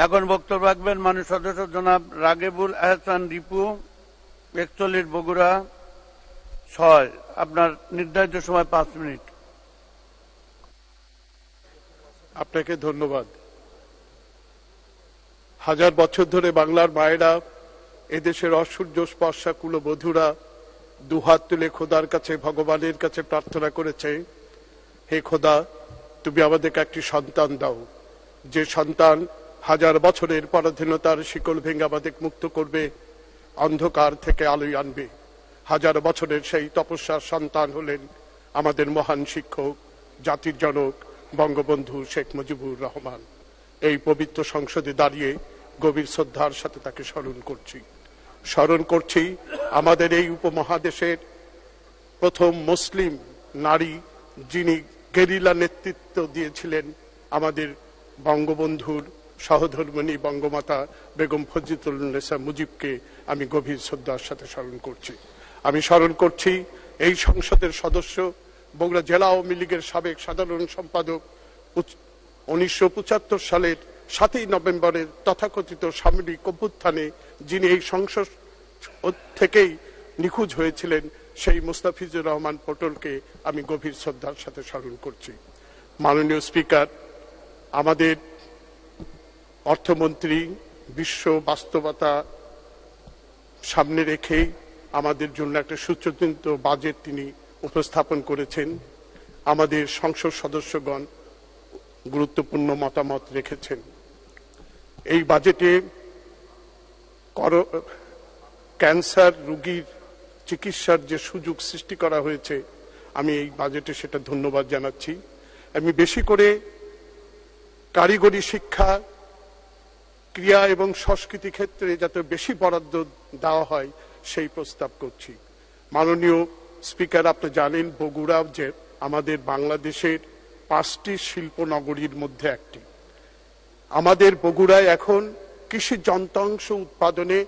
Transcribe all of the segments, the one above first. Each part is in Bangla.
এখন বক্তব্য রাখবেন মাননীয় সদস্য জনাব রাগেবুল আহসান রিপু, ৪১ বগুড়া ৬। আপনার নির্ধারিত সময় ৫ মিনিট। আপনাকে ধন্যবাদ। হাজার বছর ধরে বাংলার মায়েরা, এদেশের অসূর্য স্পর্শা কুলবধূরা দুহাত তুলে খোদার কাছে, ভগবানের কাছে প্রার্থনা করেছে, হে খোদা, তুমি আমাদেরকে একটি সন্তান দাও, যে সন্তান হাজার বছরের পরাধীনতার শিকল ভেঙে আমাদের মুক্ত করবে, অন্ধকার থেকে আলোয় আনবে। হাজার বছরের সেই তপস্যার সন্তান হলেন আমাদের মহান শিক্ষক, জাতির জনক বঙ্গবন্ধু শেখ মুজিবুর রহমান। এই পবিত্র সংসদে দাঁড়িয়ে গভীর শ্রদ্ধার সাথে তাকে স্মরণ করছি। আমাদের এই উপমহাদেশের প্রথম মুসলিম নারী, যিনি গেরিলা নেতৃত্ব দিয়েছিলেন আমাদের বঙ্গবন্ধুর সহধর্মিণী বঙ্গমাতা বেগম ফজিলাতুন্নেসা মুজিবকে আমি গভীর শ্রদ্ধার সাথে স্মরণ করছি। আমি স্মরণ করছি এই সংসদের সদস্য, বগুড়া জেলা আওয়ামী লীগের সাবেক সাধারণ সম্পাদক, 1975 সালের 7ই নভেম্বরের তথাকথিত সামরিক অভ্যুত্থানে যিনি এই সংসদ থেকেই নিখোঁজ হয়েছিলেন, সেই মুস্তাফিজুর রহমান পটলকে আমি গভীর শ্রদ্ধার সাথে স্মরণ করছি। মাননীয় স্পিকার, আমাদের অর্থমন্ত্রী বিশ্ব বাস্তবতা সামনে রেখেই আমাদের জন্য একটা সুচিন্তিত বাজেট তিনি উপস্থাপন করেছেন। আমাদের সংসদ সদস্যগণ গুরুত্বপূর্ণ মতামত রেখেছেন। এই বাজেটে ক্যান্সার রোগীর চিকিৎসার যে সুযোগ সৃষ্টি করা হয়েছে, আমি এই বাজেটে সেটা ধন্যবাদ জানাচ্ছি। আমি বেশি করে কারিগরি শিক্ষা, ক্রিয়া এবং সংস্কৃতি ক্ষেত্রে যাতে বেশি বরাদ্দ দেওয়া হয় সেই প্রস্তাব করছি। মাননীয় স্পিকার, আপনি জানেন বগুড়া যে আমাদের বাংলাদেশের 5টি শিল্প নগরীর মধ্যে একটি। আমাদের বগুড়ায় এখন কৃষি যন্ত্রাংশ উৎপাদনে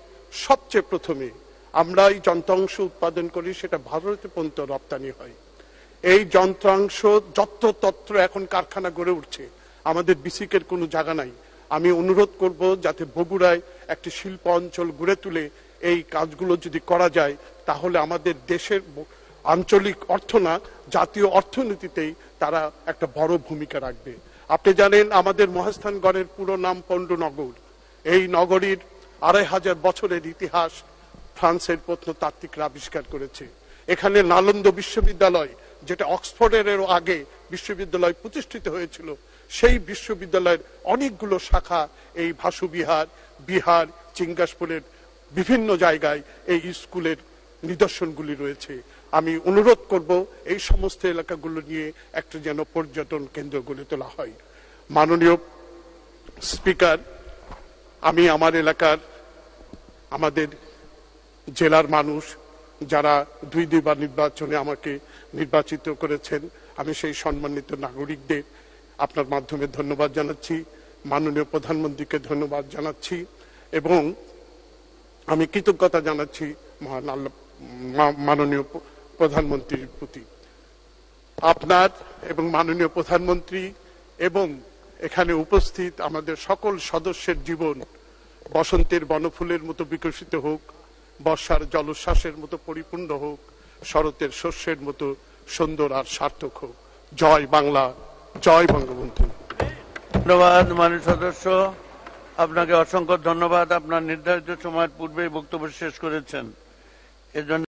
সবচেয়ে প্রথমে আমরা এই যন্ত্রাংশ উৎপাদন করি, সেটা ভারতে পর্যন্ত রপ্তানি হয়। এই যন্ত্রাংশ যত্রতত্র এখন কারখানা গড়ে উঠছে, আমাদের বিসিকের কোনো জায়গা নাই। আমি অনুরোধ করব যাতে বগুড়ায় একটি শিল্প অঞ্চল গড়ে তুলে এই কাজগুলো যদি করা যায়, তাহলে আমাদের দেশের আঞ্চলিক অর্থ না, জাতীয় অর্থনীতিতেই তারা একটা বড় ভূমিকা রাখবে। আপনি জানেন আমাদের মহাস্থানগড়ের পুরো নাম পণ্ডনগর। এই নগরীর 2500 বছরের ইতিহাস ফ্রান্সের প্রত্নতাত্ত্বিকরা আবিষ্কার করেছে। এখানে নালন্দা বিশ্ববিদ্যালয়, যেটা অক্সফোর্ডেরও আগে বিশ্ববিদ্যালয় প্রতিষ্ঠিত হয়েছিল, সেই বিশ্ববিদ্যালয়ের অনেকগুলো শাখা এই ভাসু বিহার, বিহার, চিঙ্গাসপুরের বিভিন্ন জায়গায় এই স্কুলের নিদর্শনগুলি রয়েছে। আমি অনুরোধ করব এই সমস্ত এলাকাগুলো নিয়ে একটা যেন পর্যটন কেন্দ্র গড়ে তোলা হয়। মাননীয় স্পিকার, আমি আমার এলাকার, আমাদের জেলার মানুষ যারা দুইবার নির্বাচনে আমাকে নির্বাচিত করেছেন, আমি সেই সম্মানিত নাগরিকদের আপনার মাধ্যমে ধন্যবাদ জানাচ্ছি, মাননীয় প্রধানমন্ত্রীকে ধন্যবাদ জানাচ্ছি এবং আমি কৃতজ্ঞতা জানাচ্ছি মাননীয় প্রধানমন্ত্রীর প্রতি। আপনার এবং মাননীয় প্রধানমন্ত্রী এবং এখানে উপস্থিত আমাদের সকল সদস্যের জীবন বসন্তের বনফুলের মতো বিকশিত হোক, বর্ষার জলোচ্ছ্বাসের মতো পরিপূর্ণ হোক, শরতের শস্যের মতো সুন্দর আর সার্থক হোক। জয় বাংলা, জয় বঙ্গবন্ধু। ধন্যবাদ মাননীয় সদস্য, আপনাকে অসংখ্য ধন্যবাদ। আপনার নির্ধারিত সময়ের পূর্বেই বক্তব্য শেষ করেছেন, এজন্য